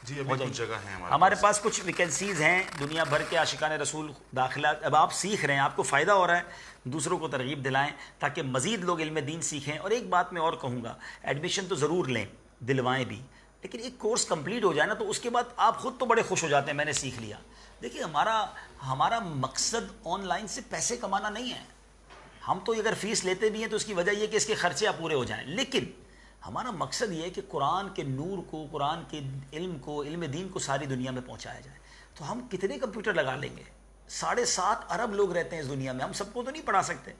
جی ابھی کچھ جگہ ہے ہمارے پاس کچھ ویکنسیز ہیں دنیا بھر کے عاشقان رسول داخلہ. اب آپ سیکھ رہے ہیں, آپ کو فائدہ ہو رہا ہے, دوسروں کو ترغیب دلائیں تاکہ مزید لوگ علم دین سیکھیں. اور ایک بات میں اور کہوں گا, ایڈمیشن تو ضرور لیں, دلوائیں بھی, لیکن ایک کورس کمپلیٹ ہو جائے نا تو اس کے بعد آپ خود تو بڑے خوش ہو جاتے ہیں میں نے سیکھ لیا. دیکھیے ہمارا مقصد آن لائن سے پیسے کمانا نہیں ہے. ہم تو اگر فیس لیتے بھی ہیں تو اس کی وجہ یہ کہ اس کے خرچے پورے ہو جائیں, لیکن ہمارا مقصد یہ ہے کہ قرآن کے نور کو, قرآن کے علم کو, علم دین کو ساری دنیا میں پہنچایا جائے. تو ہم کتنے کمپیوٹر لگا لیں گے؟ 7.5 ارب لوگ رہتے ہیں اس دنیا میں, ہم سب کو تو نہیں پڑھا سکتے.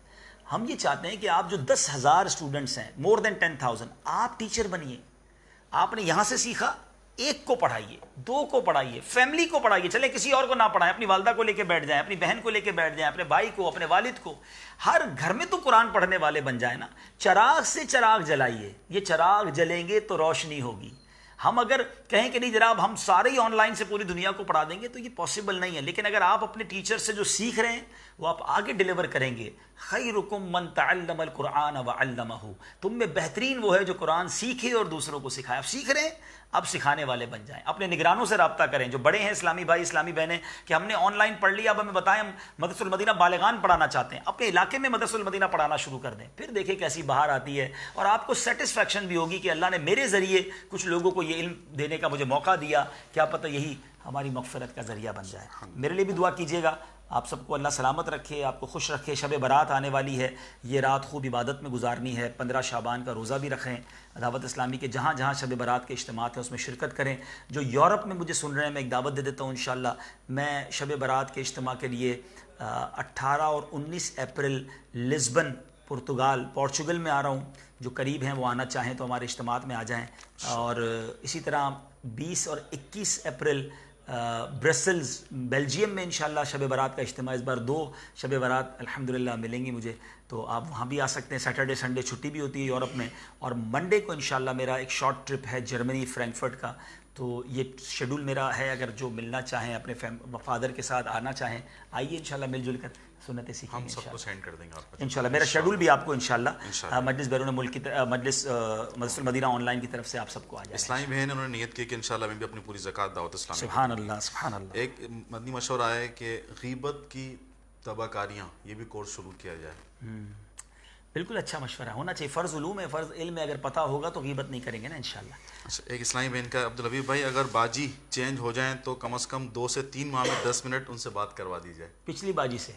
ہم یہ چاہتے ہیں کہ آپ جو 10,000 اسٹوڈنٹس ہیں, مور دین 10,000, آپ ٹیچر بنیے. آپ نے یہاں سے سیکھا, ایک کو پڑھائیے, 2 کو پڑھائیے, فیملی کو پڑھائیے, چلے کسی اور کو نہ پڑھائیں, اپنی والدہ کو لے کے بیٹھ جائیں, اپنی بہن کو لے کے بیٹھ جائیں, اپنے بھائی کو, اپنے والد کو. ہر گھر میں تو قرآن پڑھنے والے بن جائیں نا. چراغ سے چراغ جلائیے, یہ چراغ جلیں گے تو روشنی ہوگی. ہم اگر کہیں کہ نہیں جناب ہم سارے ہی آن لائن سے پوری دنیا کو پڑھا دیں گے تو یہ پاسبل نہیں ہے. لیکن اگر آپ اپنے ٹیچر سے جو سیکھ رہے ہیں وہ آپ آگے ڈیلیور کریں گے. خیرکم من تعلم القرآن وعلمہ, تم میں بہترین وہ ہے جو قرآن سیکھے اور دوسروں کو سکھائے. آپ سیکھ رہے ہیں, اب سکھانے والے بن جائیں. اپنے نگرانوں سے رابطہ کریں جو بڑے ہیں, اسلامی بھائی اسلامی بہنیں, کہ ہم نے آن لائن پڑھ لیا, اب ہمیں بتائیں ہم مدرسۃ المدینہ بالغان پڑھانا چاہتے ہیں. اپنے علاقے میں مدرسۃ المدینہ پڑھانا شروع کر دیں, پھر دیکھیں کیسی بہار آتی ہے. اور آپ کو سیٹسفیکشن بھی ہوگی کہ اللہ نے میرے ذریعے کچھ لوگوں کو یہ علم دینے کا مجھے موقع دیا, کیا پتہ یہی ہماری مغفرت کا ذریعہ بن جائے. میرے لیے بھی دعا کیجیے گا. آپ سب کو اللہ سلامت رکھے, آپ کو خوش رکھے. شب برات آنے والی ہے, یہ رات خوب عبادت میں گزارنی ہے. 15 شعبان کا روزہ بھی رکھیں. دعوت اسلامی کے جہاں جہاں شب برات کے اجتماعات ہیں اس میں شرکت کریں. جو یورپ میں مجھے سن رہے ہیں میں ایک دعوت دے دیتا ہوں انشاءاللہ. میں شب برات کے اجتماع کے لیے 18 اور 19 اپریل لزبن پورچگل میں آ رہا ہوں. جو قریب ہیں وہ آنا چاہیں تو ہمارے اجتماعات میں آ جائیں. اور اسی طرح 20 اور 21 اپریل برسلز بیلجیم میں انشاءاللہ شب برات کا اجتماع. اس بار 2 شب برات الحمدللہ ملیں گی مجھے, تو آپ وہاں بھی آ سکتے ہیں. سیٹرڈے سنڈے چھٹی بھی ہوتی ہے یورپ میں. اور منڈے کو انشاءاللہ میرا ایک شارٹ ٹرپ ہے جرمنی فرینکفرٹ کا. تو یہ شیڈول میرا ہے, اگر جو ملنا چاہیں اپنے فادر کے ساتھ آنا چاہیں آئیے انشاءاللہ مل جل کر سنتیں سیکھیں گے. ہم سب کو سینڈ کر دیں گے آپ کو انشاءاللہ. میرا شیڈول بھی آپ کو انشاءاللہ مجلس بیرون ملک کی مجلس مدرسۃ المدینہ آن لائن کی طرف سے آپ سب کو آ جائے. اسلامی بہن انہوں نے نیت کی کہ انشاءاللہ میں بھی اپنی پوری زکوٰۃ دعوت اسلامی. سبحان اللہ سبحان اللہ. ایک مدنی مشورہ ہے کہ غیبت کی تباہ کاریاں یہ بھی کورس شروع کیا جائے. بالکل اچھا مشورہ ہونا چاہیے. فرض علوم ہے, فرض علم ہے, اگر پتہ ہوگا تو غیبت نہیں کریں گے نا انشاءاللہ. اچھا, ایک اسلامی بہن کا عبدالحبیب بھائی, اگر باجی چینج ہو جائیں تو کم از کم 2 سے 3 ماہ میں 10 منٹ ان سے بات کروا دی جائے. پچھلی باجی سے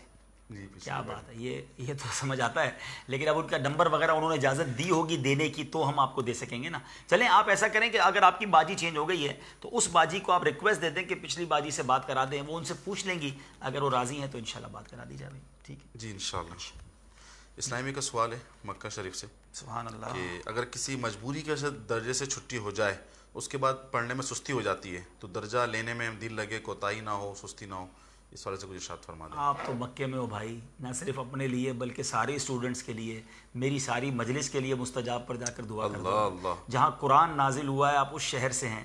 جی کیا بات ہے, یہ تو سمجھ آتا ہے. لیکن اب ان کا نمبر وغیرہ انہوں نے اجازت دی ہوگی دینے کی تو ہم آپ کو دے سکیں گے نا. چلیں آپ ایسا کریں کہ اگر آپ کی باجی چینج ہو گئی ہے تو اس باجی کو آپ ریکویسٹ دے دیں کہ پچھلی باجی سے بات کرا دیں. وہ ان سے پوچھ لیں گی, اگر وہ راضی ہیں تو انشاءاللہ بات کرا دی جائے. ٹھیک ہے جی انشاءاللہ. اسلامی کا سوال ہے مکہ شریف سے سبحان اللہ. کہ اگر کسی مجبوری کی وجہ سے درجے سے چھٹی ہو جائے, اس کے بعد پڑھنے میں سستی ہو جاتی ہے, تو درجہ لینے میں دل لگے, کوتاہی نہ ہو, سستی نہ ہو, اس والے سے کچھ ارشاد فرما دیں. آپ تو مکے میں ہو بھائی, نہ صرف اپنے لیے بلکہ سارے اسٹوڈنٹس کے لیے, میری ساری مجلس کے لیے مستجاب پر جا کر دعا کر دو. اللہ جہاں قرآن نازل ہوا ہے آپ اس شہر سے ہیں,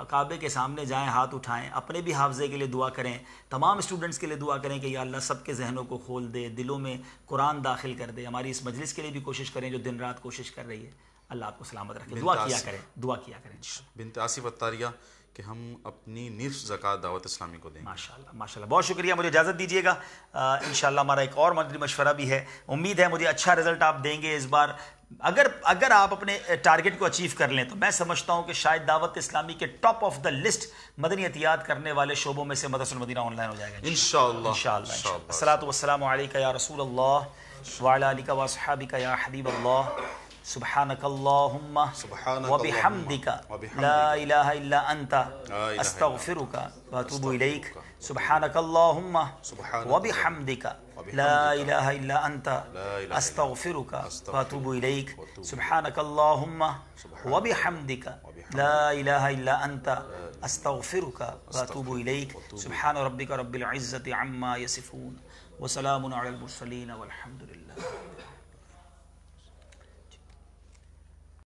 کعبے کے سامنے جائیں, ہاتھ اٹھائیں, اپنے بھی حافظے کے لیے دعا کریں, تمام اسٹوڈنٹس کے لیے دعا کریں کہ یا اللہ سب کے ذہنوں کو کھول دے, دلوں میں قرآن داخل کر دے. ہماری اس مجلس کے لیے بھی کوشش کریں جو دن رات کوشش کر رہی ہے. اللہ آپ کو سلامت رکھے. دعا کیا کریں, دعا کیا کریں. بنت آصف اتاریہ کہ ہم اپنی نصف زکوٰۃ دعوت اسلامی کو دیں. ماشاءاللہ ماشاءاللہ, بہت شکریہ. مجھے اجازت دیجیے گا, انشاءاللہ ہمارا ایک اور مدنی مشورہ بھی ہے. امید ہے مجھے اچھا رزلٹ آپ دیں گے اس بار. اگر آپ اپنے ٹارگٹ کو اچیو کر لیں تو میں سمجھتا ہوں کہ شاید دعوت اسلامی کے ٹاپ آف دا لسٹ مدنی عطیات کرنے والے شعبوں میں سے مدرسۃ المدینہ آن لائن ہو جائے گا انشاءاللہ. الصلاۃ والسلام علیک یا رسول اللہ وعلی آلک واصحابک یا حبیب اللہ. سبحانک اللہم وبحمدک لا الہ الا انت استغفرک واتوب الیک. سبحانک اللہم وبحمدک لا الہ الا انت استغفرک واتوب الیک. سبحانک اللہم وبحمدک لا الہ الا انت استغفرک واتوب الیک. سبحان ربک رب العزۃ عما یصفون وسلام علی المرسلین والحمد للہ.